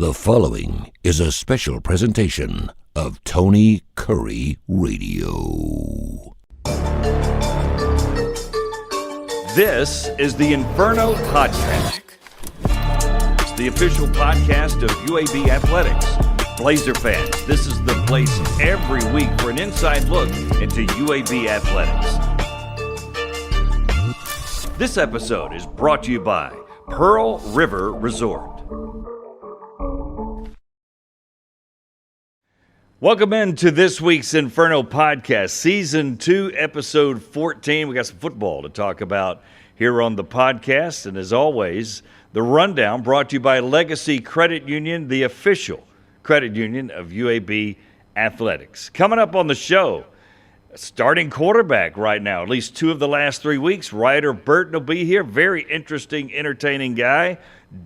The following is a special presentation of Tony Kurre Radio. This is the Inferno Podcast. It's the official podcast of UAB Athletics. Blazer fans, this is the place every week for an inside look into UAB Athletics. This episode is brought to you by Pearl River Resort. Welcome into this week's Inferno Podcast, Season 2, Episode 14. We got some football to talk about here on the podcast. And as always, the rundown brought to you by Legacy Credit Union, the official credit union of UAB Athletics. Coming up on the show, starting quarterback right now, at least 2 of the last 3 weeks. Ryder Burton will be here. Very interesting, entertaining guy.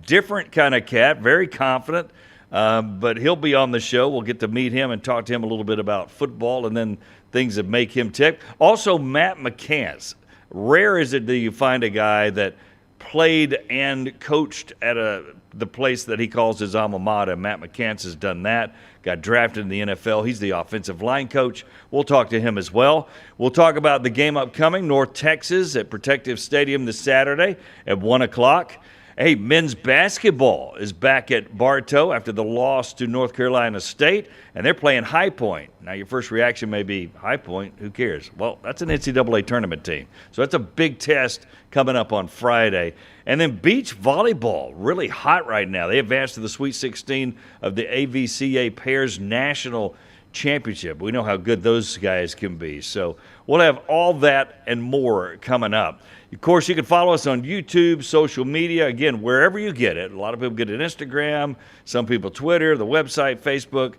Different kind of cat, very confident. But he'll be on the show. We'll get to meet him and talk to him a little bit about football and then things that make him tick. Also, McCants. Rare is it that you find a guy that played and coached at the place that he calls his alma mater. McCants has done that. Got drafted in the NFL. He's the offensive line coach. We'll talk to him as well. We'll talk about the game upcoming, North Texas at Protective Stadium this Saturday at 1 o'clock. Hey, men's basketball is back at Bartow after the loss to North Carolina State, and they're playing High Point. Now, your first reaction may be, High Point, who cares? Well, that's an NCAA tournament team. So that's a big test coming up on Friday. And then beach volleyball, really hot right now. They advanced to the Sweet 16 of the AVCA Pairs National Championship. We know how good those guys can be. So we'll have all that and more coming up. Of course, you can follow us on YouTube, social media, again, wherever you get it. A lot of people get it Instagram, some people Twitter, the website, Facebook.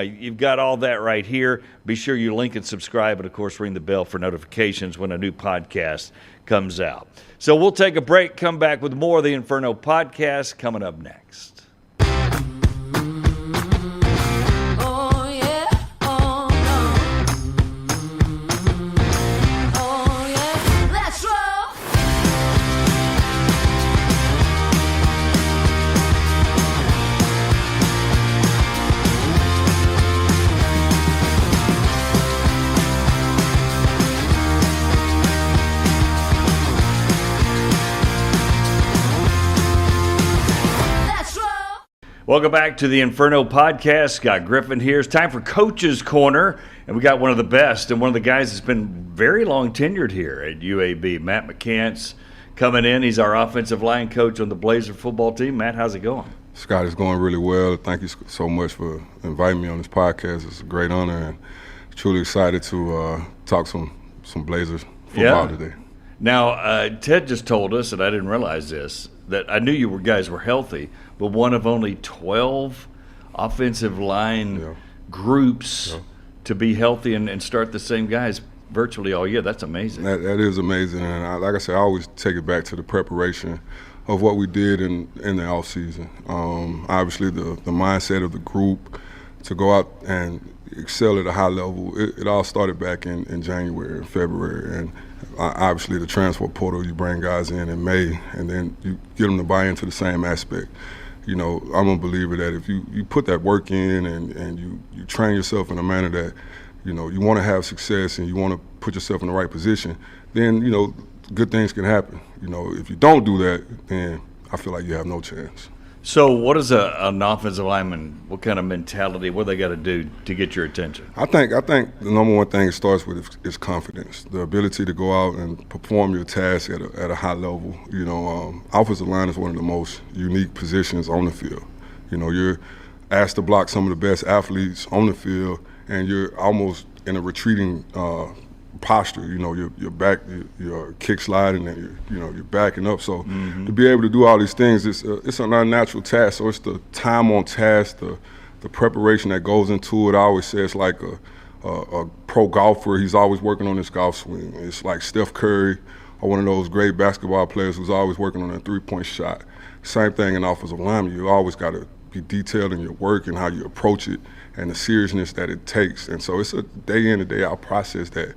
You've got all that right here. Be sure you link and subscribe, and, of course, ring the bell for notifications when a new podcast comes out. So we'll take a break, come back with more of the Inferno Podcast coming up next. Welcome back to the Inferno Podcast. Scott Griffin here. It's time for Coach's Corner, and we got one of the best and one of the guys that's been very long tenured here at UAB, Matt McCants, coming in. He's our offensive line coach on the Blazer football team. Matt, how's it going? Scott, it's going really well. Thank you so much for inviting me on this podcast. It's a great honor, and truly excited to talk some Blazers football today. Now, Ted just told us, and I didn't realize this, that I knew you guys were healthy, but one of only 12 offensive line groups to be healthy and start the same guys virtually all year. That's amazing. That is amazing. And like I said, I always take it back to the preparation of what we did in the offseason. Obviously, the mindset of the group to go out and excel at a high level, it all started back in January and February. And obviously, the transfer portal, you bring guys in May, and then you get them to buy into the same aspect. You know, I'm a believer that if you put that work in and you train yourself in a manner that, you know, you want to have success and you want to put yourself in the right position, then, you know, good things can happen. You know, if you don't do that, then I feel like you have no chance. So what is an offensive lineman, what kind of mentality, what they got to do to get your attention? I think the number one thing it starts with is confidence, the ability to go out and perform your task at a high level. You know, offensive line is one of the most unique positions on the field. You know, you're asked to block some of the best athletes on the field, and you're almost in a retreating posture. You know, your back, your kick sliding, and you're backing up. So to be able to do all these things, it's an unnatural task. So it's the time on task, the preparation that goes into it. I always say it's like a pro golfer. He's always working on his golf swing. It's like Steph Curry or one of those great basketball players who's always working on a three-point shot. Same thing in offensive lineman. You always got to be detailed in your work and how you approach it and the seriousness that it takes. And so it's a day in and day out process that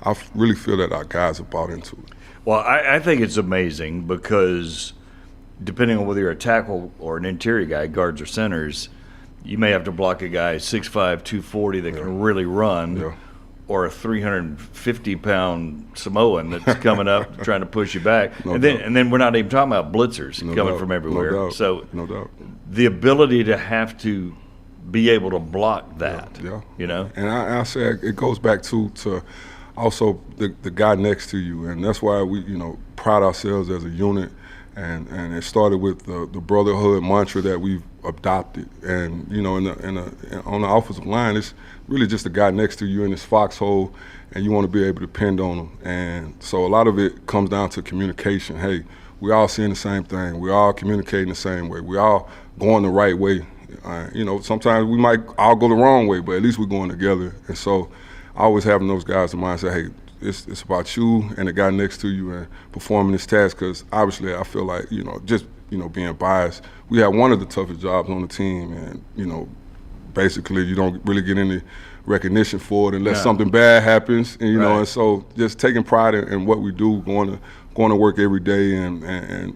I really feel that our guys have bought into it. Well, I think it's amazing because depending on whether you're a tackle or an interior guy, guards or centers, you may have to block a guy 6'5", 240 that can really run, or a 350-pound Samoan that's coming up trying to push you back. And then we're not even talking about blitzers coming from everywhere. No doubt. So no doubt. The ability to have to be able to block that, you know? And I say it goes back to also the guy next to you, and that's why we, pride ourselves as a unit. And it started with the brotherhood mantra that we've adopted. And, on the offensive line, it's really just the guy next to you in this foxhole, and you want to be able to depend on him. And so a lot of it comes down to communication. Hey, we all seeing the same thing. We all communicating the same way. We all going the right way. Sometimes we might all go the wrong way, but at least we're going together. And so I always having those guys in mind say, hey, it's about you and the guy next to you and performing this task, because obviously I feel like, being biased, we have one of the toughest jobs on the team, and, basically you don't really get any recognition for it unless something bad happens, and, and so just taking pride in what we do, going to work every day and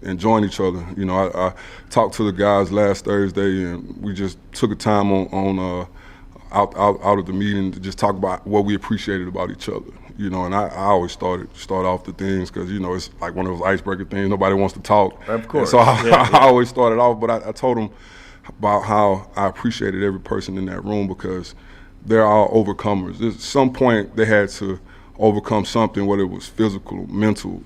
enjoying each other. I talked to the guys last Thursday, and we just took a time on out of the meeting to just talk about what we appreciated about each other. And I always start off the things because, it's like one of those icebreaker things. Nobody wants to talk. Of course. And so I always started off, but I told them about how I appreciated every person in that room because they're all overcomers. At some point, they had to overcome something, whether it was physical, mental,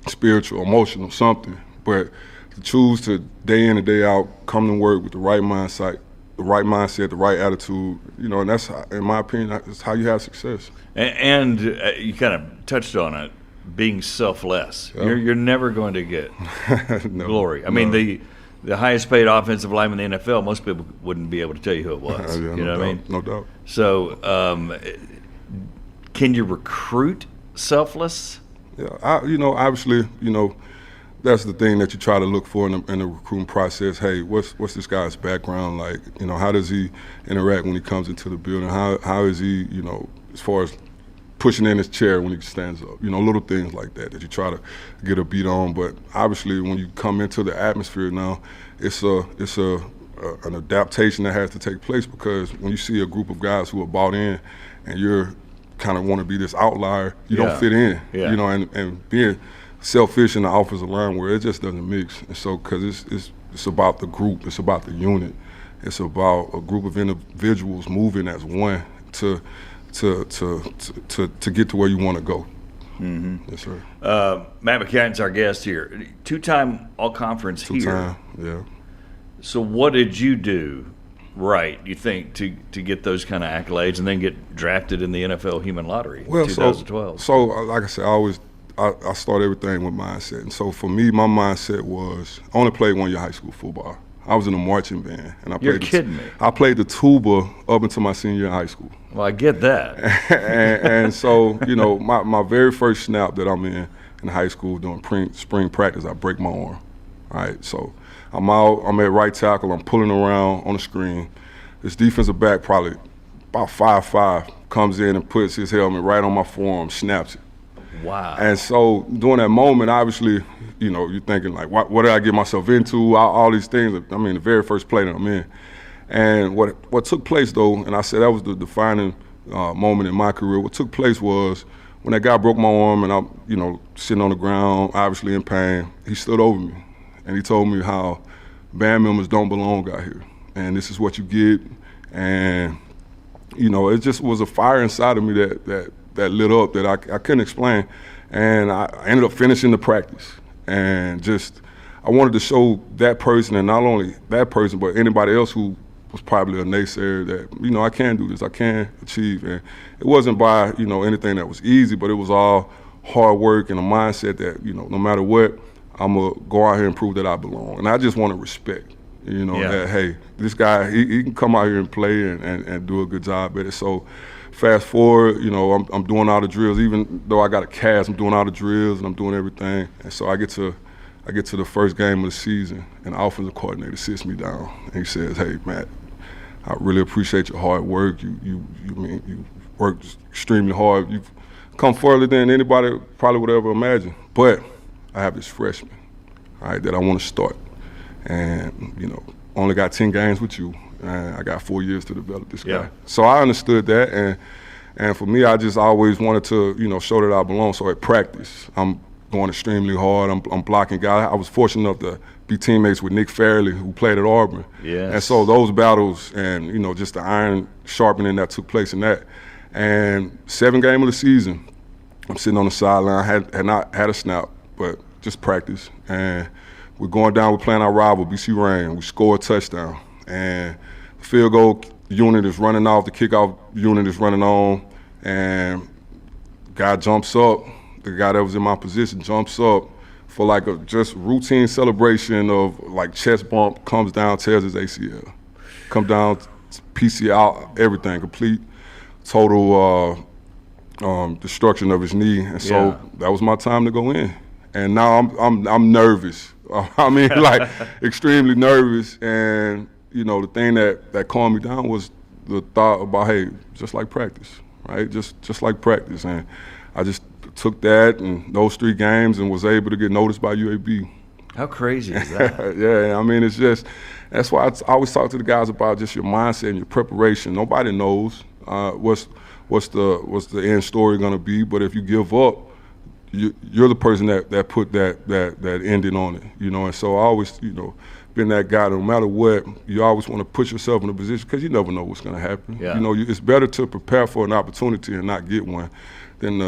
spiritual, emotional, something. But to choose to day in and day out come to work with the right mindset, the right attitude, and that's, in my opinion, that's how you have success. And you kind of touched on it, being selfless. Yeah. You're never going to get glory. I mean, the highest paid offensive lineman in the NFL, most people wouldn't be able to tell you who it was. Yeah, you know what I mean? No doubt. So can you recruit selfless? Yeah, obviously, that's the thing that you try to look for in the recruiting process. Hey, what's this guy's background like? How does he interact when he comes into the building? How is he, as far as pushing in his chair when he stands up? Little things like that you try to get a beat on. But obviously, when you come into the atmosphere now, it's an adaptation that has to take place, because when you see a group of guys who are bought in, and you're kind of want to be this outlier, you don't fit in. Yeah. And being selfish in the offensive line where it just doesn't mix. And so, because it's about the group, it's about the unit, it's about a group of individuals moving as one to get to where you want to go. Mm-hmm. Yes, sir. Matt McCants, our guest here, two-time All-Conference here. Two-time, yeah. So what did you do right, you think, to get those kind of accolades and then get drafted in the NFL Human Lottery in 2012? So like I said, I start everything with mindset. And so for me, my mindset was, I only played 1 year high school football. I was in a marching band. And You're kidding me. I played the tuba up until my senior year in high school. Well, I get that. and so, my very first snap that I'm in high school doing spring practice, I break my arm. All right, so I'm out, I'm at right tackle, I'm pulling around on the screen. This defensive back, probably about 5'5", comes in and puts his helmet right on my forearm, snaps it. Wow. And so during that moment, obviously, you're thinking like, what did I get myself into? All these things. I mean, the very first play that I'm in. And what took place, though, and I said that was the defining moment in my career. What took place was when that guy broke my arm and I'm, sitting on the ground, obviously in pain, he stood over me and he told me how band members don't belong out here. And this is what you get. And, it just was a fire inside of me that lit up that I couldn't explain. And I ended up finishing the practice. And just, I wanted to show that person, and not only that person, but anybody else who was probably a naysayer that, I can do this, I can achieve. And it wasn't by, anything that was easy, but it was all hard work and a mindset that, no matter what, I'm going to go out here and prove that I belong. And I just want to respect, that, hey, this guy, he can come out here and play and do a good job at it. So fast forward, I'm doing all the drills. Even though I got a cast, I'm doing all the drills and I'm doing everything. And so I get to the first game of the season, and the offensive coordinator sits me down and he says, "Hey, Matt, I really appreciate your hard work. You worked extremely hard. You've come further than anybody probably would ever imagine. But I have this freshman all right, that I want to start. And, only got 10 games with you. And I got 4 years to develop this guy. So I understood that. And for me, I just always wanted to, show that I belong. So at practice, I'm going extremely hard. I'm blocking guys. I was fortunate enough to be teammates with Nick Fairley, who played at Auburn. Yes. And so those battles and, just the iron sharpening that took place in that. And 7th game of the season, I'm sitting on the sideline. I had not had a snap, but just practice. And we're going down. We're playing our rival, BC Rain. We score a touchdown. And the field goal unit is running off. The kickoff unit is running on. And guy jumps up. The guy that was in my position jumps up for like a just routine celebration of like chest bump, comes down, tears his ACL. Come down, PCL, everything, complete, total destruction of his knee. And so that was my time to go in. And now I'm nervous. I mean, like extremely nervous. And, the thing that calmed me down was the thought about, hey, just like practice, right? Just like practice. And I just took that and those 3 games and was able to get noticed by UAB. How crazy is that? Yeah, I mean, it's just, that's why I always talk to the guys about just your mindset and your preparation. Nobody knows what's the end story going to be, but if you give up, you're the person that put that ending on it, and so I always, been that guy. No matter what, you always want to put yourself in a position because you never know what's going to happen. Yeah. It's better to prepare for an opportunity and not get one than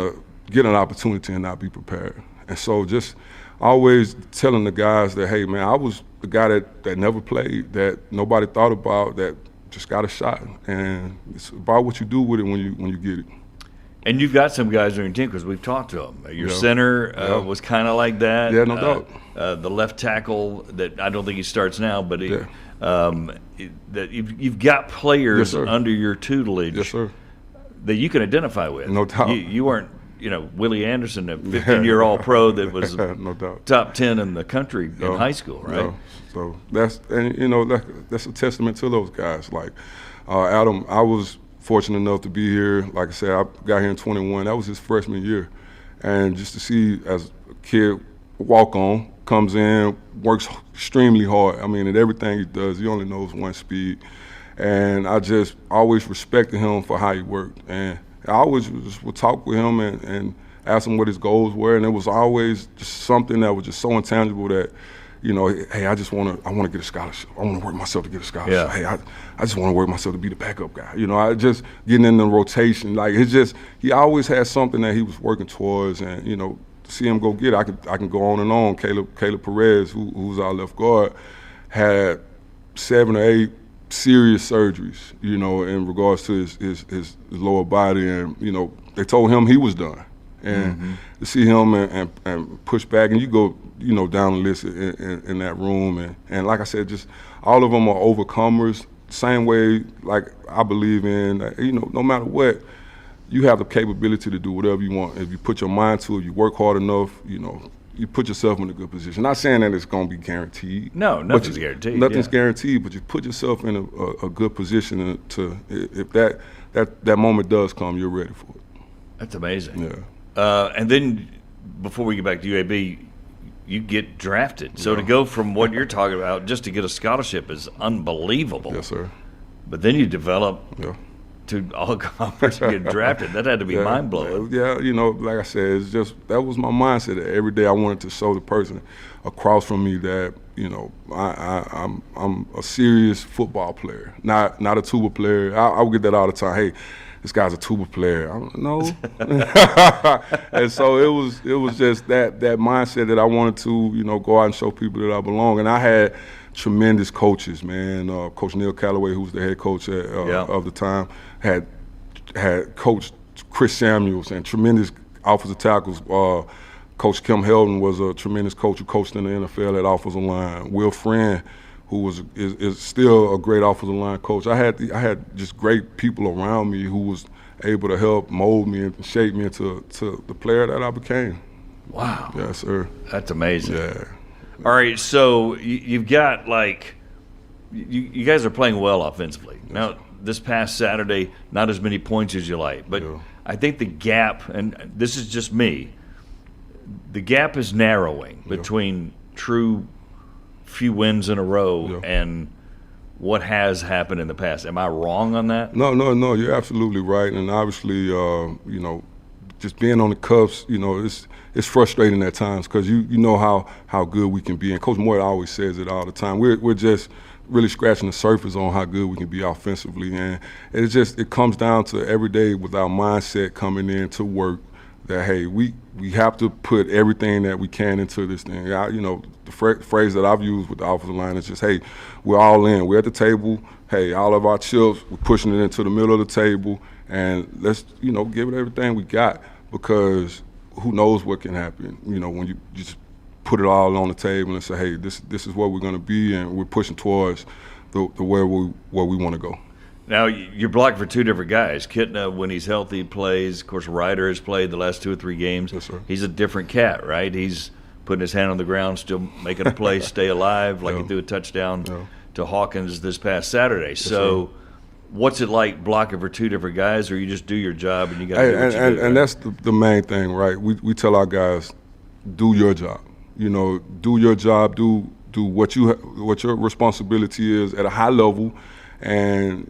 get an opportunity and not be prepared. And so just always telling the guys that, hey, man, I was the guy that never played, that nobody thought about, that just got a shot. And it's about what you do with it when you get it. And you've got some guys on your team because we've talked to them. Your center was kind of like that. Yeah, no doubt. The left tackle that I don't think he starts now, but that you've got players under your tutelage that you can identify with. No doubt. You weren't, Willie Anderson, a 15-year All-Pro that was no doubt. top 10 in the country in high school, right? No. So that's a testament to those guys. Like Adam, I was fortunate enough to be here. Like I said, I got here in 21. That was his freshman year. And just to see as a kid walk on, comes in, works extremely hard. I mean, at everything he does, he only knows one speed. And I just always respected him for how he worked. And I always just would talk with him and ask him what his goals were. And it was always just something that was just so intangible that, hey, I want to get a scholarship. I want to work myself to get a scholarship. Yeah. Hey, I just want to work myself to be the backup guy. I just getting in the rotation. Like, it's just, he always had something that he was working towards. And, to see him go get it, I can go on and on. Caleb Perez, who's our left guard, had 7 or 8 serious surgeries, in regards to his lower body. And, they told him he was done. And to see him and push back, and you go, down the list in that room. And like I said, just all of them are overcomers, same way like I believe in, no matter what, you have the capability to do whatever you want. If you put your mind to it, you work hard enough, you put yourself in a good position. Not saying that it's going to be guaranteed. No, nothing's guaranteed. Nothing's guaranteed, but you put yourself in a good position to, if that moment does come, you're ready for it. That's amazing. Yeah. And then before we get back to UAB, you get drafted. So to go from what you're talking about just to get a scholarship is unbelievable. Yes, sir. But then you develop to all-conference and get drafted. That had to be mind-blowing. Yeah, like I said, it's just that was my mindset. That every day I wanted to show the person across from me that, I'm a serious football player, not a tuba player. I would get that all the time. Hey, this guy's a tuba player. I don't know. And so it was just that mindset that I wanted to, go out and show people that I belong. And I had tremendous coaches, man. Coach Neil Calloway, who was the head coach of the time, had coached Chris Samuels and tremendous offensive tackles. Coach Kim Heldon was a tremendous coach who coached in the NFL at offensive line. Will Friend, who is still a great offensive line coach. I had just great people around me who was able to help mold me and shape me into the player that I became. Wow. Yes, sir. That's amazing. Yeah. All right, so you've got you guys are playing well offensively. Yes. Now, this past Saturday, not as many points as you like, but I think the gap, and this is just me, the gap is narrowing between true few wins in a row Yeah. and what has happened in the past. Am I wrong on that? No, you're absolutely right. And obviously, just being on the Cubs, it's frustrating at times because you know how good we can be. And Coach Moore always says it all the time. We're just really scratching the surface on how good we can be offensively. And it comes down to every day with our mindset coming in to work that, hey, we have to put everything that we can into this thing. The phrase that I've used with the offensive line is just, hey, we're all in. We're at the table. Hey, all of our chips, we're pushing it into the middle of the table. And let's, give it everything we got because who knows what can happen, when you just put it all on the table and say, hey, this is where we're going to be and we're pushing towards the where we want to go. Now, you're blocked for two different guys. Kitna, when he's healthy, plays. Of course, Ryder has played the last 2 or 3 games. Yes, sir. He's a different cat, right? He's putting his hand on the ground, still making a play, stay alive, like he threw a touchdown to Hawkins this past Saturday. Yes, so sir. What's it like blocking for 2 different guys, or you just do your job and you got to do what you do? And that's the main thing, right? We tell our guys, do your job. Do your job, do what your responsibility is at a high level, and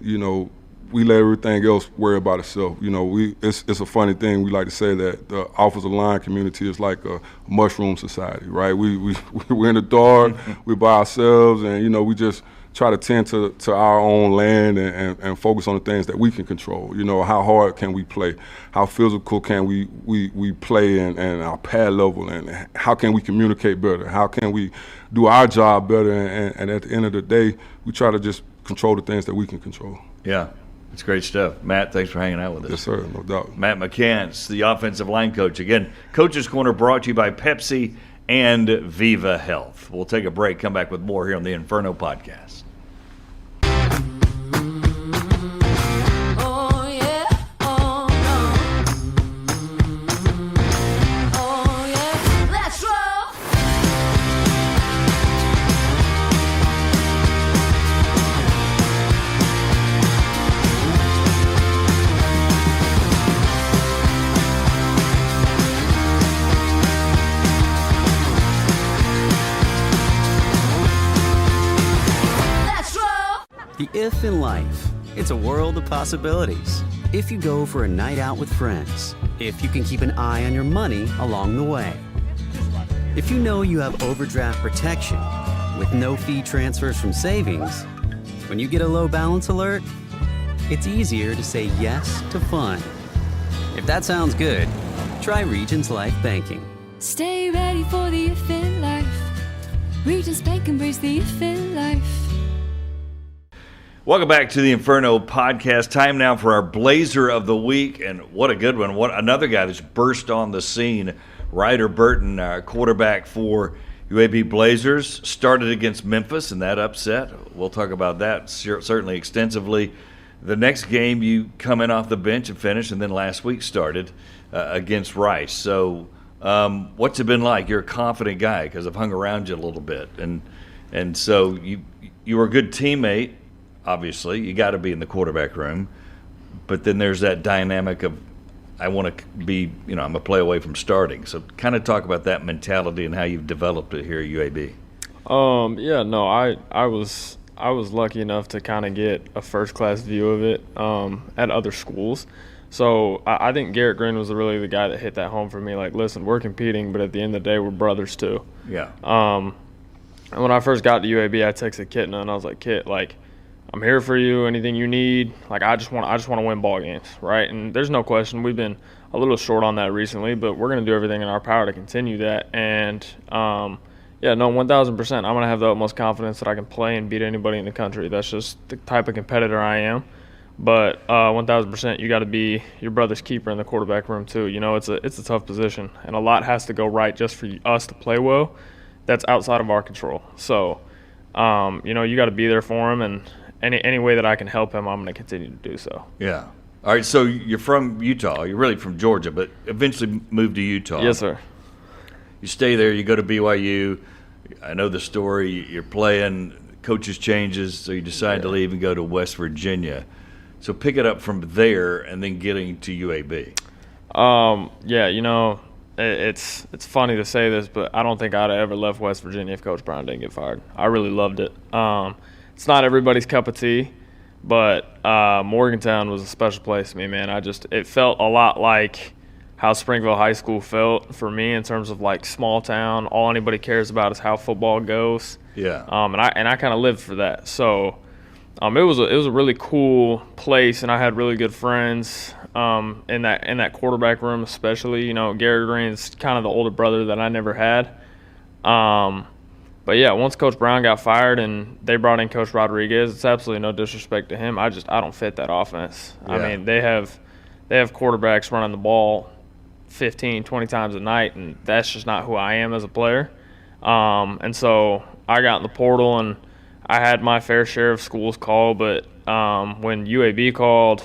we let everything else worry about itself. It's a funny thing. We like to say that the offensive line community is like a mushroom society, right? We're in the dark, we're by ourselves, and we just try to tend to our own land and focus on the things that we can control. How hard can we play? How physical can we play and our pad level, and how can we communicate better? How can we do our job better? And at the end of the day, we try to just control the things that we can control. Yeah, it's great stuff. Matt, thanks for hanging out with us. Yes, sir, no doubt. Matt McCants, the offensive line coach. Again, Coach's Corner brought to you by Pepsi and Viva Health. We'll take a break, come back with more here on the Inferno podcast. The if in life, it's a world of possibilities. If you go for a night out with friends, if you can keep an eye on your money along the way, if you know you have overdraft protection with no fee transfers from savings, when you get a low balance alert, it's easier to say yes to fun. If that sounds good, try Regions Life Banking. Stay ready for the if in life. Regions Bank embrace the if in life. Welcome back to the Inferno podcast. Time now for our Blazer of the Week, and what a good one. What another guy that's burst on the scene. Ryder Burton, quarterback for UAB Blazers, started against Memphis in that upset. We'll talk about that certainly extensively. The next game, you come in off the bench and finish, and then last week started against Rice. So what's it been like? You're a confident guy because I've hung around you a little bit. And so you were a good teammate. Obviously, you got to be in the quarterback room, but then there's that dynamic of I want to be, I'm a play away from starting. So kind of talk about that mentality and how you've developed it here at UAB. I was lucky enough to kind of get a first-class view of it at other schools. So I think Garrett Green was really the guy that hit that home for me. Like, listen, we're competing, but at the end of the day, we're brothers too. Yeah. And when I first got to UAB, I texted Kitna and I was like, Kit, like, I'm here for you. Anything you need, like I just want to win ball games, right? And there's no question we've been a little short on that recently, but we're going to do everything in our power to continue that. And 1,000%, I'm going to have the utmost confidence that I can play and beat anybody in the country. That's just the type of competitor I am. But 1,000%, you got to be your brother's keeper in the quarterback room too. It's a tough position, and a lot has to go right just for us to play well. That's outside of our control. So, you got to be there for him, and any way that I can help him, I'm going to continue to do so. Yeah. All right, so you're from Utah. You're really from Georgia, but eventually moved to Utah. Yes, sir. You stay there. You go to BYU. I know the story. You're playing. Coaches changes, so you decide to leave and go to West Virginia. So pick it up from there and then getting to UAB. it's funny to say this, but I don't think I'd have ever left West Virginia if Coach Brown didn't get fired. I really loved it. It's not everybody's cup of tea, but Morgantown was a special place to me, man. It felt a lot like how Springville High School felt for me in terms of like small town. All anybody cares about is how football goes. Yeah. And I kind of lived for that. So it was a really cool place, and I had really good friends in that quarterback room, especially. You know, Gary Green's kind of the older brother that I never had. But yeah, once Coach Brown got fired and they brought in Coach Rodriguez, it's absolutely no disrespect to him. I don't fit that offense. Yeah. I mean, they have quarterbacks running the ball 15, 20 times a night, and that's just not who I am as a player. And so I got in the portal, and I had my fair share of schools call, but when UAB called,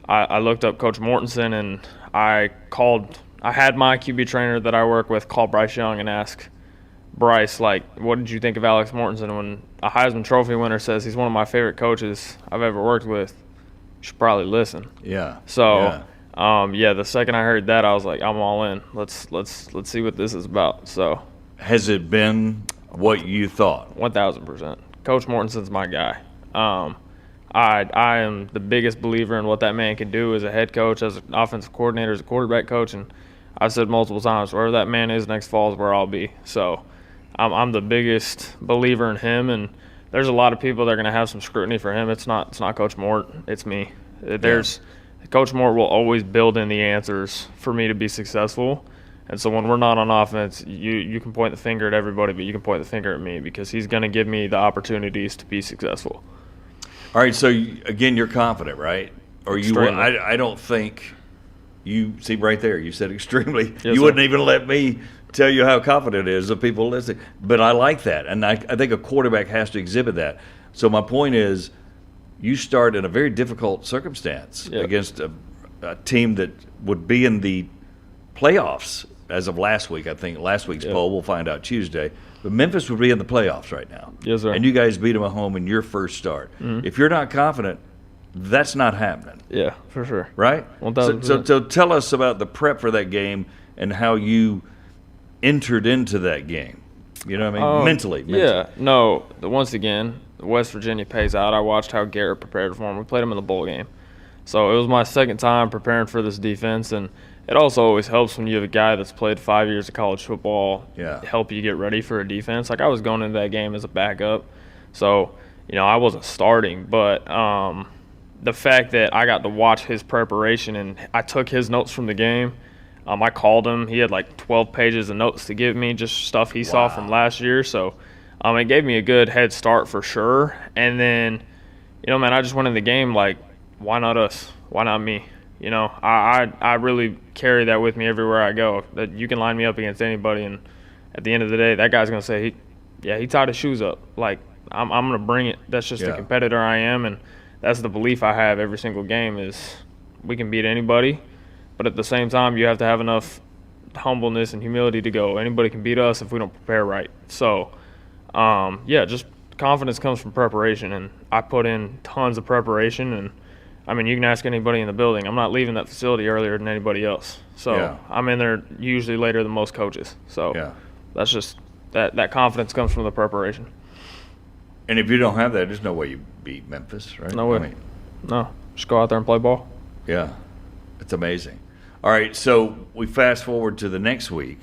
I looked up Coach Mortensen, and I had my QB trainer that I work with call Bryce Young and ask Bryce, like, what did you think of Alex Mortensen? When a Heisman Trophy winner says he's one of my favorite coaches I've ever worked with, you should probably listen. Yeah. So, the second I heard that, I was like, I'm all in. Let's see what this is about. So, has it been what you thought? 1,000%. Coach Mortensen's my guy. I am the biggest believer in what that man can do as a head coach, as an offensive coordinator, as a quarterback coach, and I've said multiple times, wherever that man is next fall is where I'll be. So I'm the biggest believer in him, and there's a lot of people that are going to have some scrutiny for him. It's not Coach Mort, it's me. Coach Mort will always build in the answers for me to be successful. And so when we're not on offense, you can point the finger at everybody, but you can point the finger at me because he's going to give me the opportunities to be successful. All right, so again, you're confident, right? Or I don't think you see right there. You said extremely. Yes, you sir. Wouldn't even let me tell you how confident it is of people listening. But I like that, and I think a quarterback has to exhibit that. So my point is, you start in a very difficult circumstance against a team that would be in the playoffs as of last week. I think last week's poll, we'll find out Tuesday. But Memphis would be in the playoffs right now. Yes, sir. And you guys beat them at home in your first start. Mm-hmm. If you're not confident, that's not happening. Yeah, for sure. Right? 1,000%. So tell us about the prep for that game and how you entered into that game. You know what I mean? Mentally. Yeah. No, once again, West Virginia pays out. I watched how Garrett prepared for him. We played him in the bowl game. So it was my second time preparing for this defense, and it also always helps when you have a guy that's played 5 years of college football help you get ready for a defense. Like, I was going into that game as a backup. So, I wasn't starting, but the fact that I got to watch his preparation and I took his notes from the game. I called him. He had like 12 pages of notes to give me, just stuff he saw from last year. So it gave me a good head start for sure. And then, I just went in the game like, why not us? Why not me? I really carry that with me everywhere I go. That you can line me up against anybody, and at the end of the day, that guy's going to say, he tied his shoes up. Like, I'm going to bring it. That's just the competitor I am, and that's the belief I have every single game is we can beat anybody. But at the same time, you have to have enough humbleness and humility to go, anybody can beat us if we don't prepare right. So, just confidence comes from preparation, and I put in tons of preparation. And, you can ask anybody in the building. I'm not leaving that facility earlier than anybody else. So I'm in there usually later than most coaches. So that's just that confidence comes from the preparation. And if you don't have that, there's no way you beat Memphis, right? No way. No. Just go out there and play ball. Yeah. It's amazing. All right, so we fast forward to the next week.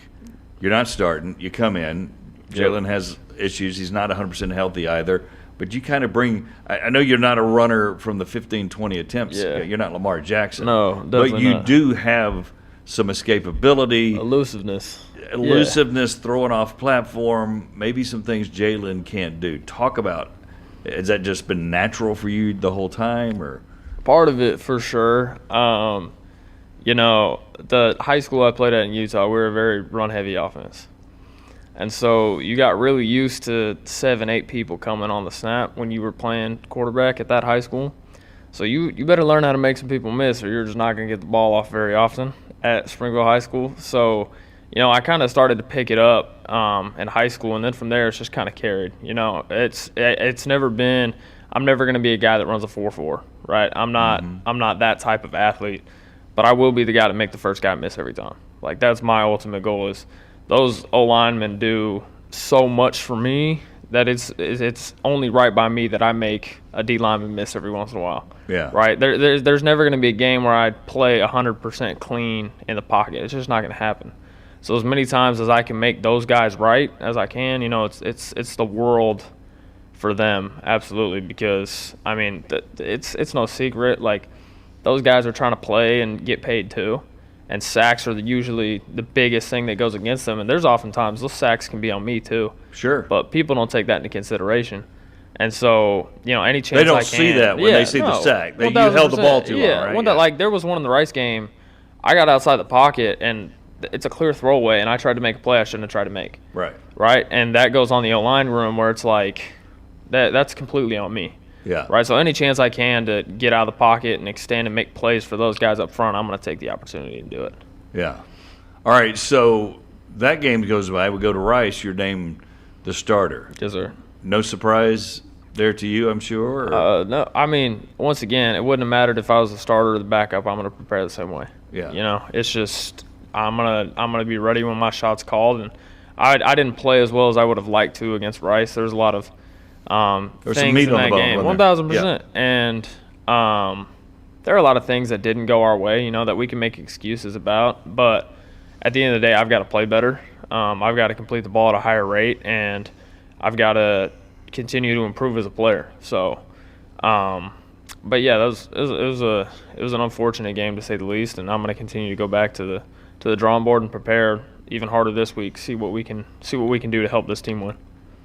You're not starting. You come in. Jalen has issues. He's not 100% healthy either. But you kind of bring – I know you're not a runner from the 15, 20 attempts. Yeah. You're not Lamar Jackson. No, definitely But you not. do have some escapability. Elusiveness, throwing off platform, maybe some things Jalen can't do. Talk about – has that just been natural for you the whole time? Or part of it for sure. The high school I played at in Utah, we were a very run-heavy offense. And so you got really used to 7-8 people coming on the snap when you were playing quarterback at that high school. So you better learn how to make some people miss, or you're just not going to get the ball off very often at Springville High School. So, I kind of started to pick it up in high school, and then from there it's just kind of carried. It's never been – I'm never going to be a guy that runs a 4-4, right? I'm not that type of athlete. But I will be the guy to make the first guy miss every time. Like, that's my ultimate goal is those O-linemen do so much for me that it's only right by me that I make a D lineman miss every once in a while. Yeah. Right? There's never going to be a game where I play 100% clean in the pocket. It's just not going to happen. So as many times as I can make those guys right as I can, it's the world for them, absolutely, because, I mean, it's no secret. Like, those guys are trying to play and get paid too, and sacks are usually the biggest thing that goes against them, and there's oftentimes those sacks can be on me too. Sure. But people don't take that into consideration. And so, any chance They don't I can, see that when they see the sack. You held the ball too long, right? Like, there was one in the Rice game, I got outside the pocket, and it's a clear throwaway, and I tried to make a play I shouldn't have tried to make. Right? And that goes on the O-line room where it's like, that's completely on me. Yeah. Right? So any chance I can to get out of the pocket and extend and make plays for those guys up front, I'm going to take the opportunity to do it. Yeah. All right, so that game goes by. We go to Rice. You're named the starter. Yes, sir. No surprise there to you, I'm sure? No. I mean, once again, it wouldn't have mattered if I was the starter or the backup. I'm going to prepare the same way. Yeah. It's just I'm gonna be ready when my shot's called. And I didn't play as well as I would have liked to against Rice. There's a lot of There's things some meat in on that the bone, game, wasn't there? 1,000%. And there are a lot of things that didn't go our way, that we can make excuses about. But at the end of the day, I've got to play better. I've got to complete the ball at a higher rate, and I've got to continue to improve as a player. So, but yeah, it was an unfortunate game to say the least, and I'm going to continue to go back to the drawing board and prepare even harder this week. See what we can do to help this team win.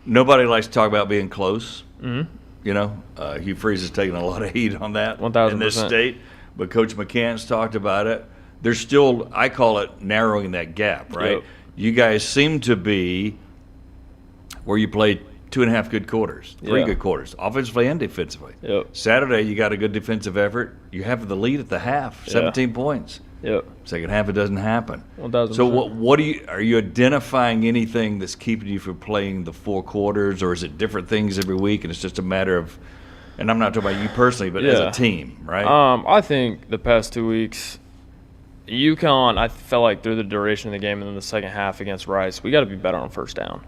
Nobody likes to talk about being close. Mm-hmm. Hugh Freeze has taken a lot of heat on that 1,000%. in this state, but Coach McCants talked about it. There's still, I call it narrowing that gap, right? Yep. You guys seem to be where you played 2.5 good quarters, 3 good quarters, offensively and defensively. Yep. Saturday, you got a good defensive effort. You have the lead at the half, 17 points. Yep. Second half, it doesn't happen. 1,000%. So what are you identifying anything that's keeping you from playing the 4 quarters, or is it different things every week and it's just a matter of, and I'm not talking about you personally, but as a team, right? I think the past 2 weeks, UConn, I felt like through the duration of the game and then the second half against Rice, we got to be better on first down.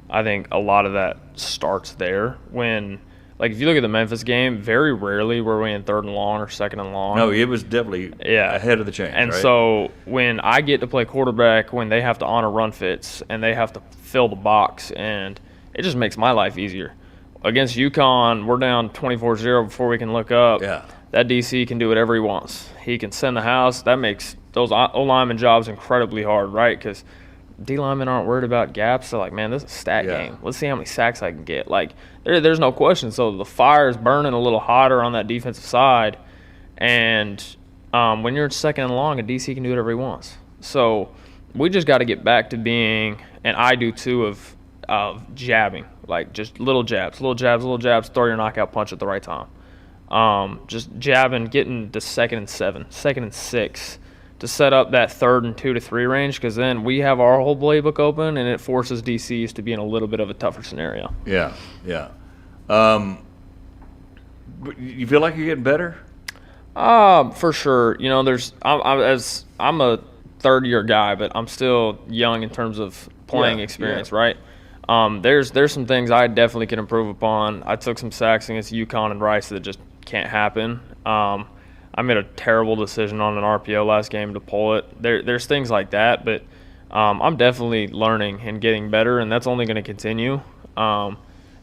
I think a lot of that starts there when – like, if you look at the Memphis game, very rarely were we in 3rd and long or 2nd and long. No, it was definitely ahead of the chain. And right? So when I get to play quarterback, when they have to honor run fits and they have to fill the box, and it just makes my life easier. Against UConn, we're down 24-0 before we can look up. Yeah. That DC can do whatever he wants. He can send the house. That makes those O-lineman jobs incredibly hard, right? Because D-linemen aren't worried about gaps. They're like, man, this is a stat game. Let's see how many sacks I can get. Like, there's no question. So the fire is burning a little hotter on that defensive side. And when you're 2nd and long, a DC can do whatever he wants. So we just got to get back to being, and I do too, of jabbing. Like, just little jabs, throw your knockout punch at the right time. Just jabbing, getting to 2nd and 7, 2nd and 6. To set up that 3rd and 2 to 3 range, because then we have our whole playbook open, and it forces DCs to be in a little bit of a tougher scenario. Yeah. You feel like you're getting better? For sure. I'm a 3rd-year guy, but I'm still young in terms of playing experience, right? There's some things I definitely can improve upon. I took some sacks against UConn and Rice that just can't happen. I made a terrible decision on an RPO last game to pull it. There's things like that, but I'm definitely learning and getting better, and that's only going to continue. And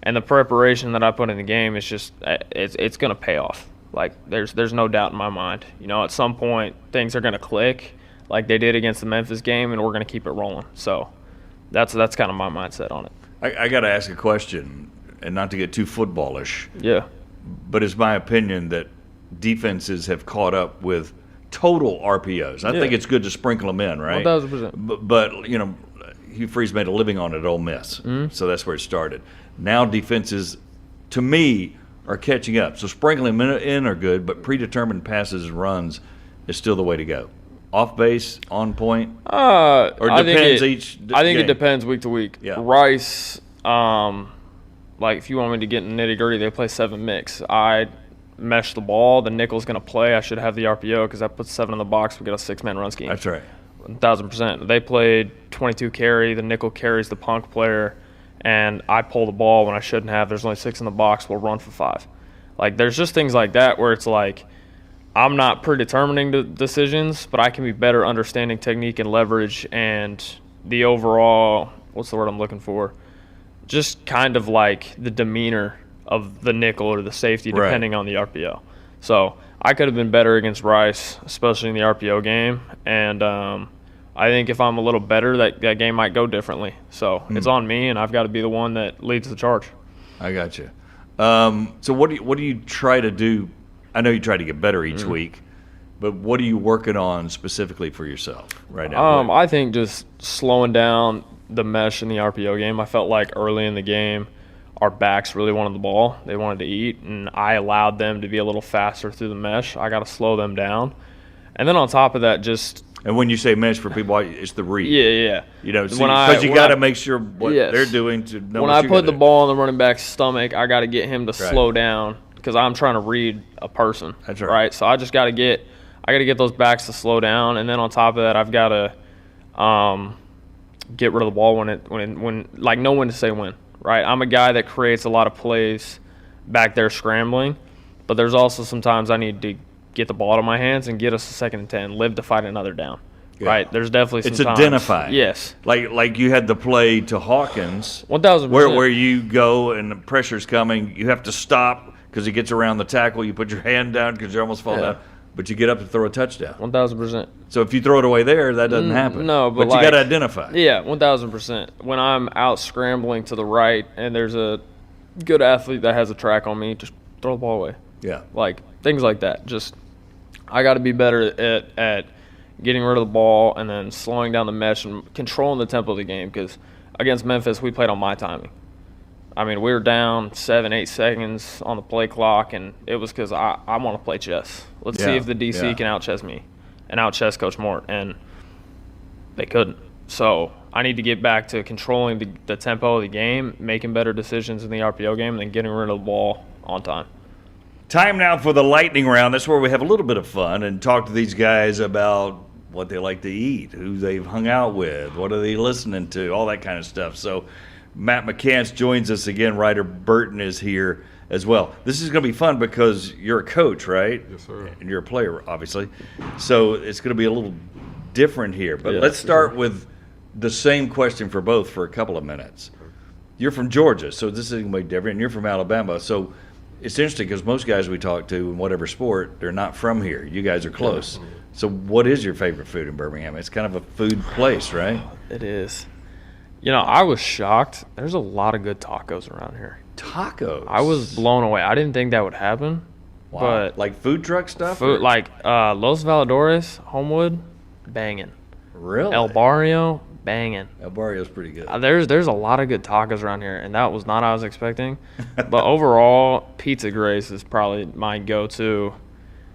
the preparation that I put in the game is just it's going to pay off. Like, there's no doubt in my mind. At some point things are going to click like they did against the Memphis game, and we're going to keep it rolling. So that's kind of my mindset on it. I got to ask a question, and not to get too footballish. Yeah. But it's my opinion that defenses have caught up with total RPOs. I think it's good to sprinkle them in, right? 1,000%. But Hugh Freeze made a living on it at Ole Miss, so that's where it started. Now defenses, to me, are catching up. So sprinkling them in are good, but predetermined passes and runs is still the way to go. Off base, on point, or depends I think it depends week to week. Yeah. Rice, like, if you want me to get in nitty gritty, they play 7 mix. I mesh the ball. The nickel's going to play. I should have the RPO because that puts 7 in the box. We got a 6-man run scheme. That's right. 1,000%. They played 22 carry. The nickel carries the punk player, and I pull the ball when I shouldn't have. There's only 6 in the box. We'll run for 5. Like, there's just things like that where it's like I'm not predetermining the decisions, but I can be better understanding technique and leverage and the overall, what's the word I'm looking for? Just kind of like the demeanor of the nickel or the safety, depending on the RPO. So I could have been better against Rice, especially in the RPO game. And I think if I'm a little better, that game might go differently. So it's on me, and I've got to be the one that leads the charge. I got you. So what do you try to do? I know you try to get better each week, but what are you working on specifically for yourself right now? I think just slowing down the mesh in the RPO game. I felt like early in the game, our backs really wanted the ball. They wanted to eat, and I allowed them to be a little faster through the mesh. I got to slow them down. And then on top of that, just – and when you say mesh for people, it's the read. Yeah. You know, because you got to make sure what they're doing to know when what I put the ball on the running back's stomach, I got to get him to slow down because I'm trying to read a person. That's right. So I just got to get those backs to slow down, and then on top of that, I've got to get rid of the ball when like know when to say when. Right, I'm a guy that creates a lot of plays back there scrambling, but there's also sometimes I need to get the ball out of my hands and get us a 2nd and 10, live to fight another down. Yeah. Right, there's definitely some times. It's identifying. Yes. Like you had the play to Hawkins 1,000%. Where you go and the pressure's coming, you have to stop because he gets around the tackle, you put your hand down because you almost fall down. But you get up to throw a touchdown. 1,000%. So if you throw it away there, that doesn't happen. No, but you got to identify. Yeah, 1,000%. When I'm out scrambling to the right and there's a good athlete that has a track on me, just throw the ball away. Yeah. Like things like that. Just I got to be better at getting rid of the ball and then slowing down the mesh and controlling the tempo of the game because against Memphis, we played on my timing. I mean, we were down 7-8 seconds on the play clock, and it was because I want to play chess. Let's see if the DC can out-chess me and out-chess Coach Mort, and they couldn't. So I need to get back to controlling the tempo of the game, making better decisions in the RPO game, and then getting rid of the ball on time. Time now for the lightning round. That's where we have a little bit of fun and talk to these guys about what they like to eat, who they've hung out with, what are they listening to, all that kind of stuff. So Matt McCants joins us again. Ryder Burton is here as well. This is going to be fun because you're a coach, right? Yes, sir. And you're a player, obviously. So it's going to be a little different here. But let's start with the same question for both for a couple of minutes. You're from Georgia, so this is going to be different. And you're from Alabama. So it's interesting because most guys we talk to in whatever sport, they're not from here. You guys are close. Yeah. So what is your favorite food in Birmingham? It's kind of a food place, right? It is. You know, I was shocked. There's a lot of good tacos around here. Tacos? I was blown away. I didn't think that would happen. Wow. But like food truck stuff? Like Los Valedores, Homewood, banging. Really? El Barrio, banging. El Barrio's pretty good. There's a lot of good tacos around here, and that was not what I was expecting. But overall, Pizza Grace is probably my go-to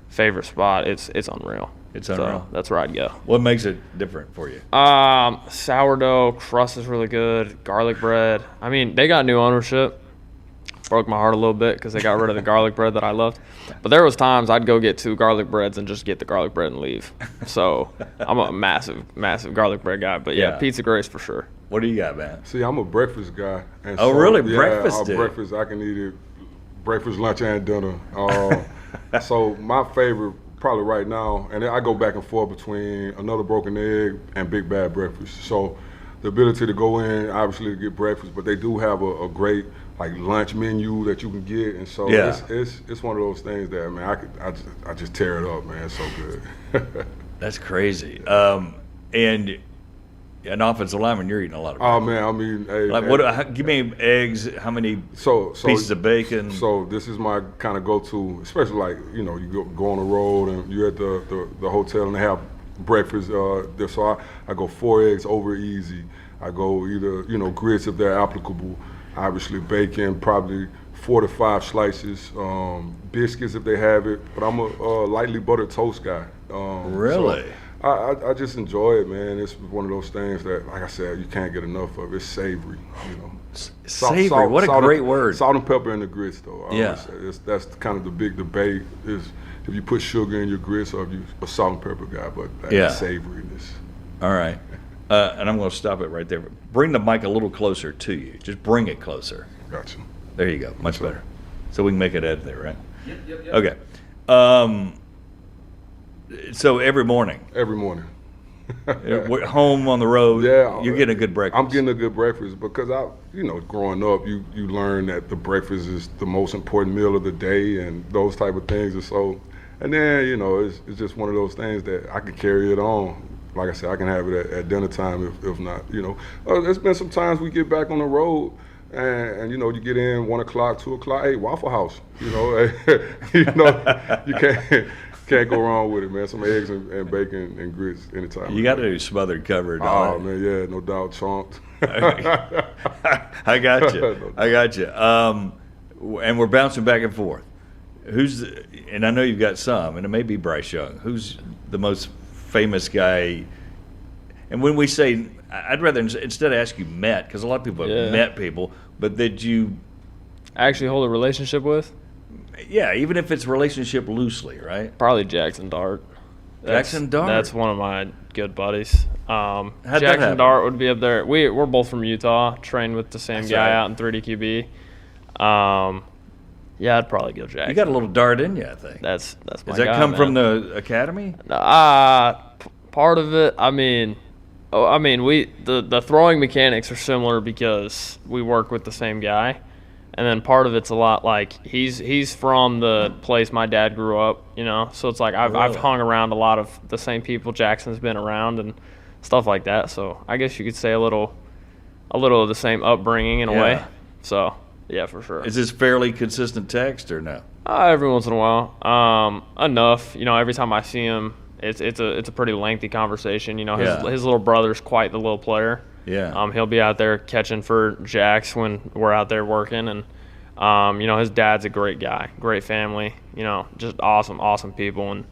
favorite spot. It's unreal. It's unreal. So that's where I'd go. What makes it different for you? Sourdough crust is really good. Garlic bread. I mean, they got new ownership. Broke my heart a little bit because they got rid of the garlic bread that I loved. But there was times I'd go get 2 garlic breads and just get the garlic bread and leave. So I'm a massive garlic bread guy. But yeah, Pizza Grace for sure. What do you got, man? See, I'm a breakfast guy. And really? Yeah, breakfast? Breakfast. I can eat it breakfast, lunch, and dinner. So my favorite probably right now, and I go back and forth between Another Broken Egg and Big Bad Breakfast. So the ability to go in, obviously, to get breakfast, but they do have a great like lunch menu that you can get, and so it's one of those things that, man, I just tear it up, man. It's so good. That's crazy. And an offensive lineman, you're eating a lot of breakfast. Oh man, I mean, hey, give me eggs. How many pieces of bacon? So this is my kind of go-to, especially like you go on the road and you're at the hotel and they have breakfast there. So I go 4 eggs over easy. I go either grits if they're applicable. Obviously bacon, probably 4 to 5 slices. Biscuits if they have it. But I'm a lightly buttered toast guy. Really? So I just enjoy it, man. It's one of those things that, like I said, you can't get enough of. It's savory, Savory, what a great word. Salt and pepper in the grits, though. That's kind of the big debate is if you put sugar in your grits or if you're a salt and pepper guy, but savoriness. All right. And I'm going to stop it right there. Bring the mic a little closer to you. Just bring it closer. Gotcha. There you go. Much better. So we can make it edit there, right? Yep. Okay. So every morning, Every morning. we're home on the road, Yeah, you're getting a good breakfast. I'm getting a good breakfast because growing up, you learn that the breakfast is the most important meal of the day and those type of things. And then, it's just one of those things that I can carry it on. Like I said, I can have it at dinner time if not, There's been some times we get back on the road and you get in 1 o'clock, 2 o'clock, hey, Waffle House, you can't go wrong with it, man. Some eggs and bacon and grits anytime. You got to do smothered covered. Oh, man, yeah, no doubt, chomped. I got you. And we're bouncing back and forth. And I know you've got some, and it may be Bryce Young. Who's the most famous guy? And when we say, I'd rather instead ask you met, because a lot of people have met people, but that you Actually hold a relationship with? Yeah, even if it's relationship loosely, right? Probably Jackson Dart. Jackson Dart? That's one of my good buddies. How'd that Jackson happen? Dart would be up there. We're both from Utah, trained with the same That's guy right. out in 3D QB. Yeah, I'd probably go Jackson. You got a little dart in you, I think. That's my Does that guy, come man. from the academy? Part of it, the throwing mechanics are similar because we work with the same guy, and then part of it's a lot like he's from the place my dad grew up, so it's like I've hung around a lot of the same people Jackson's been around and stuff like that. So I guess you could say a little of the same upbringing in a way. So yeah, for sure. Is this fairly consistent text or no? Every once in a while, enough. Every time I see him, it's a pretty lengthy conversation. His little brother's quite the little player. Yeah. He'll be out there catching for jacks when we're out there working, and his dad's a great guy, great family. Just awesome people.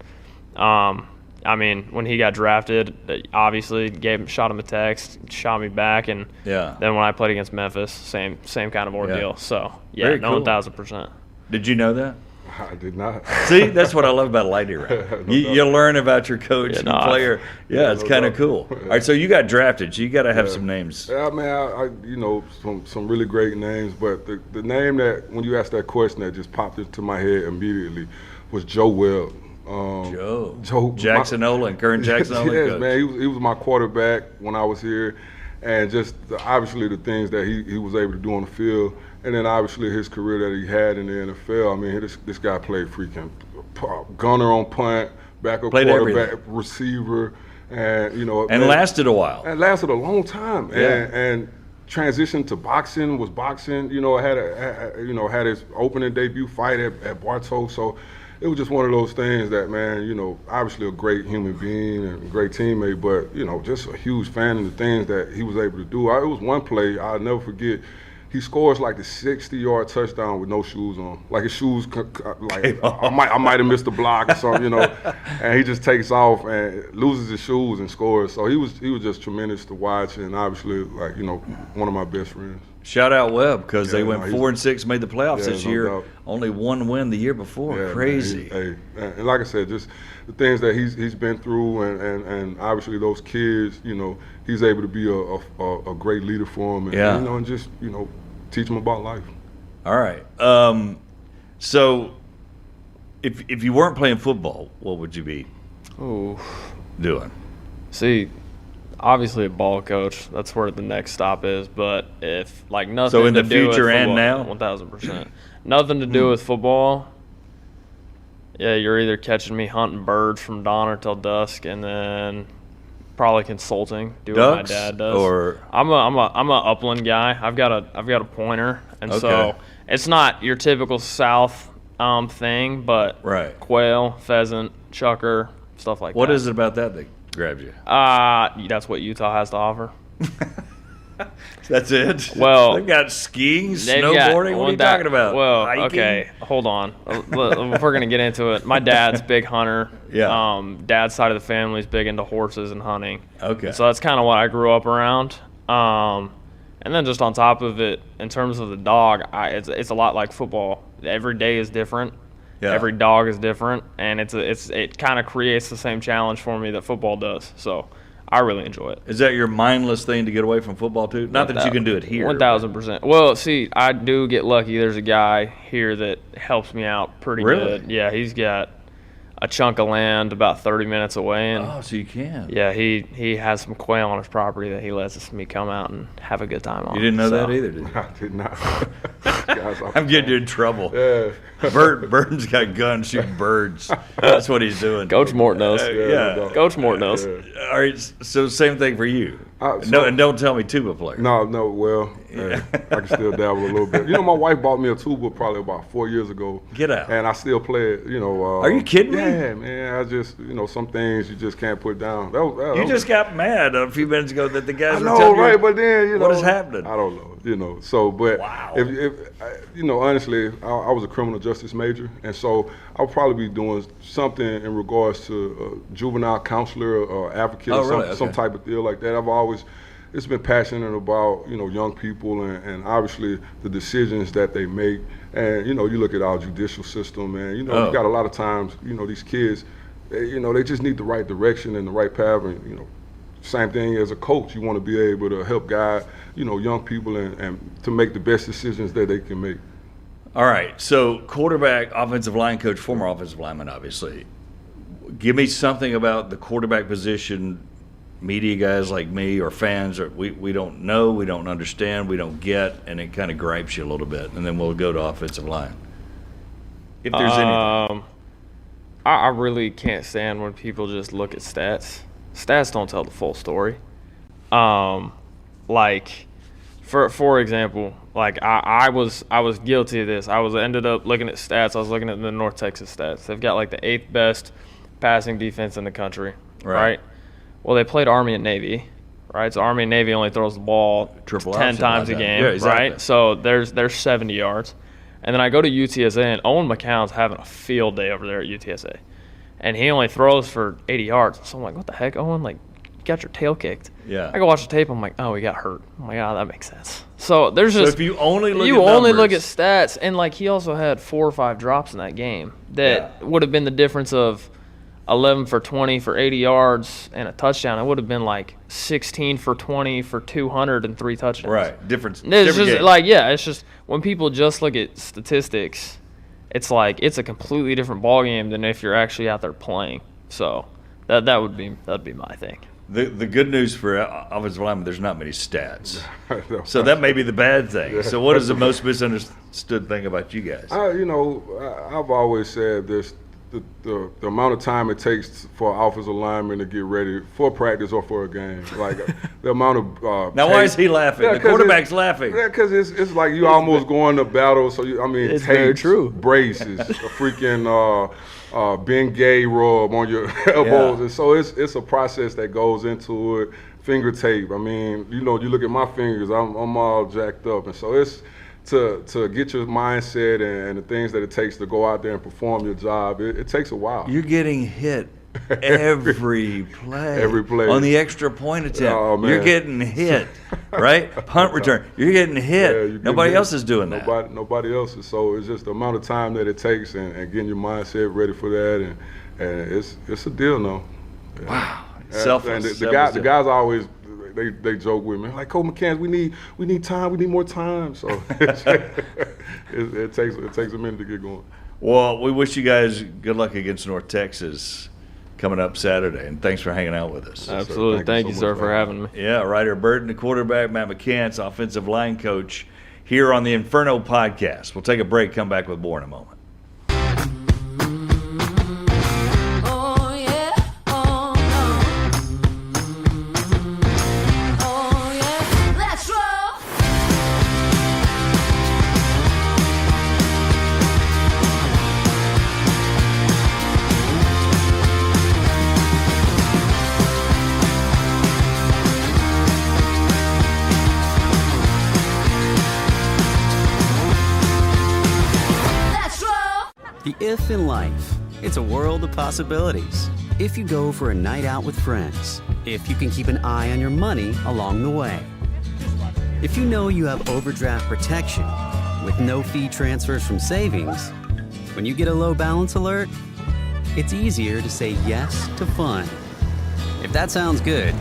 And when he got drafted, obviously shot him a text, shot me back, and then when I played against Memphis, same kind of ordeal. Yeah. So Very no, cool. 1,000%. Did you know that? I did not. See, that's what I love about Lightning Round. You learn about your coach and player. Yeah, it's no kind of doubt. cool. All right, so you got drafted. So you got to have some names. Yeah, man, I some really great names, but the name that, when you asked that question, that just popped into my head immediately was Joe Webb. Joe Jackson Olin, current Jackson Olin yes, coach. man, he was my quarterback when I was here, and just obviously the things that he was able to do on the field, and then obviously his career that he had in the NFL. This guy played freaking gunner on punt, backup Played quarterback, everything. receiver, and And lasted a while. And lasted a long time. Yeah. And transitioned to boxing, was boxing. Had his opening debut fight at Bartow. So it was just one of those things that, man, obviously a great human being and a great teammate, but, just a huge fan of the things that he was able to do. It was one play I'll never forget. He scores like the 60-yard touchdown with no shoes on. Like his shoes, I might have missed a block or something, and he just takes off and loses his shoes and scores. So he was just tremendous to watch, and obviously, one of my best friends. Shout out Webb, because they went he's- 4-6, made the playoffs this no year. doubt. Only one win the year before. Yeah, Crazy. Man, and like I said, just the things that he's been through, and obviously those kids, he's able to be a great leader for them, and and just teach them about life. All right. So if you weren't playing football, what would you be doing? See, obviously a ball coach. That's where the next stop is. But if nothing So in to the do with future and football, now? 1,000%. Nothing to do with football. Yeah, you're either catching me hunting birds from dawn until dusk, and then probably consulting, doing what my Ducks, dad does. or I'm a upland guy. I've got a pointer, and so it's not your typical South thing, but Right. quail, pheasant, chucker, stuff like that. what is it about that grabs you? That's what Utah has to offer. That's it? Well, they've got skiing, They've snowboarding. got- What are you talking about? Well, Hiking? okay, hold on. If we're gonna get into it, my dad's big hunter. Yeah. Dad's side of the family is big into horses and hunting. Okay. So that's kind of what I grew up around. And then just on top of it, in terms of the dog, it's a lot like football. Every day is different. Yeah. Every dog is different, and it kind of creates the same challenge for me that football does. So I really enjoy it. Is that your mindless thing to get away from football too? Not that you can do it here. 1,000%. Well, see, I do get lucky. There's a guy here that helps me out pretty good. Yeah, he's got a chunk of land about 30 minutes away. And so you can. Yeah, he has some quail on his property that he lets me come out and have a good time on. You didn't know that either, did you? I did not. I'm getting you in trouble. Yeah. Burton's got guns shooting birds. That's what he's doing. Coach Mort knows. Yeah. Coach Mort knows. All right, so same thing for you. No, and don't tell me tuba player. No, well, I can still dabble a little bit. My wife bought me a tuba probably about 4 years ago. Get out. And I still play it, Are you kidding me? Yeah, man. I just, some things you just can't put down. You just got mad a few minutes ago that the guys were telling telling you. Right, but then, what is happening? I don't know, So, but wow. if honestly, I was a criminal justice major, and so I'll probably be doing something in regards to juvenile counselor or advocate or some type of deal like that. I've always it's been passionate about young people and obviously the decisions that they make. And you look at our judicial system, and you got a lot of times these kids, they just need the right direction and the right path. And same thing as a coach, you want to be able to help guide young people and to make the best decisions that they can make. All right, so quarterback, offensive line coach, former offensive lineman, obviously. Give me something about the quarterback position. Media guys like me or fans, we don't know, we don't understand, we don't get, and it kind of gripes you a little bit. And then we'll go to offensive line. If there's anything. I really can't stand when people just look at stats. Stats don't tell the full story. Like, for example, like I was guilty of this. I ended up looking at stats. I was looking at the North Texas stats. They've got like the 8th best passing defense in the country, right? Well, they played Army and Navy, right? So Army and Navy only throws the ball 10 times a game, right? So there's 70 yards. And then I go to UTSA, and Owen McCants having a field day over there at UTSA. And he only throws for 80 yards. So I'm like, what the heck, Owen? Like, you got your tail kicked. Yeah. I go watch the tape. I'm like, oh, he got hurt. I'm like, oh, that makes sense. So there's just – if you only look look at stats. And, like, he also had 4 or 5 drops in that game that would have been the difference of – 11 for 20 for 80 yards and a touchdown. It would have been like 16 for 20 for 200 and 3 touchdowns. Right, different It's just game. like, it's just when people just look at statistics, it's like it's a completely different ballgame than if you're actually out there playing. So that'd be my thing. The good news for offensive linemen, there's not many stats. So that may be the bad thing. So what is the most misunderstood thing about you guys? I've always said this. The amount of time it takes for an offensive lineman to get ready for practice or for a game, like the amount of now, why is he laughing? The quarterback's laughing. Yeah, because it's like you almost going to battle. So it's very true. Braces, a freaking Bengay rub on your elbows, and so it's a process that goes into it. Finger tape. I mean, you look at my fingers, I'm all jacked up, and so it's. To get your mindset and the things that it takes to go out there and perform your job, it takes a while. You're getting hit every play. Every play. On the extra point attempt, oh, man. You're getting hit, right? Punt return, you're getting hit. Yeah, nobody else is doing that. Nobody else is. So it's just the amount of time that it takes and getting your mindset ready for that, and it's a deal now. Yeah. Wow. And the guys always. They joke with me like, Coach McCants, we need time, we need more time. So it takes a minute to get going. Well, we wish you guys good luck against North Texas coming up Saturday, and thanks for hanging out with us. Absolutely, thank you, sir, for having me. Yeah, Ryder Burton, the quarterback, Matt McCants, offensive line coach, here on the Inferno podcast. We'll take a break, come back with more in a moment. The if in life, it's a world of possibilities. If you go for a night out with friends, if you can keep an eye on your money along the way, if you know you have overdraft protection with no fee transfers from savings, when you get a low balance alert, it's easier to say yes to fun. If that sounds good,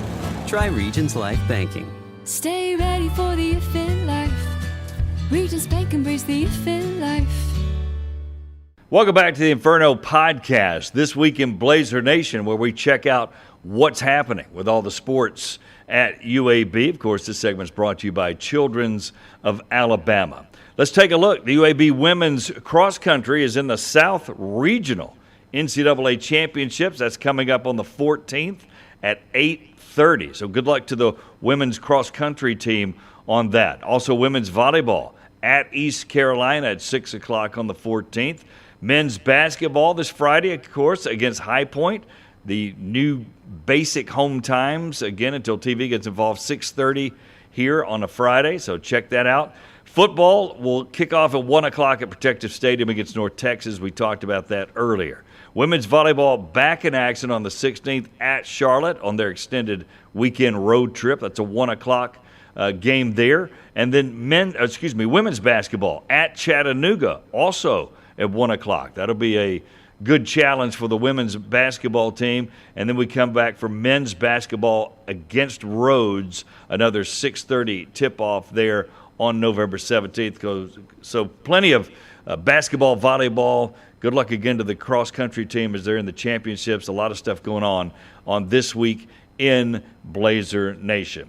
try Regions Life Banking. Stay ready for the if in life. Regents Bank, embrace the if in life. Welcome back to the Inferno podcast. This week in Blazer Nation, where we check out what's happening with all the sports at UAB. Of course, this segment is brought to you by Children's of Alabama. Let's take a look. The UAB women's cross country is in the South Regional NCAA Championships. That's coming up on the 14th at 8:30. So good luck to the women's cross country team on that. Also, women's volleyball at East Carolina at 6 o'clock on the 14th. Men's basketball this Friday, of course, against High Point. The new basic home times, again, until TV gets involved, 6:30 here on a Friday, so check that out. Football will kick off at 1 o'clock at Protective Stadium against North Texas. We talked about that earlier. Women's volleyball back in action on the 16th at Charlotte on their extended weekend road trip. That's a 1 o'clock game there. And then women's basketball at Chattanooga, also at 1 o'clock. That'll be a good challenge for the women's basketball team. And then we come back for men's basketball against Rhodes, another 6:30 tip-off there on November 17th. So plenty of basketball, volleyball. Good luck again to the cross-country team as they're in the championships. A lot of stuff going on this week in Blazer Nation.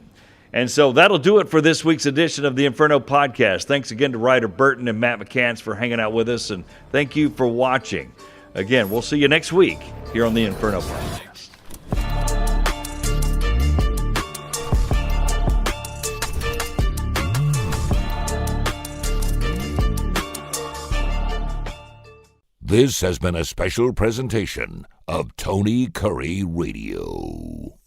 And so that'll do it for this week's edition of the Inferno podcast. Thanks again to Ryder, Burton, and Matt McCants for hanging out with us, and thank you for watching. Again, we'll see you next week here on the Inferno podcast. This has been a special presentation of Tony Curry Radio.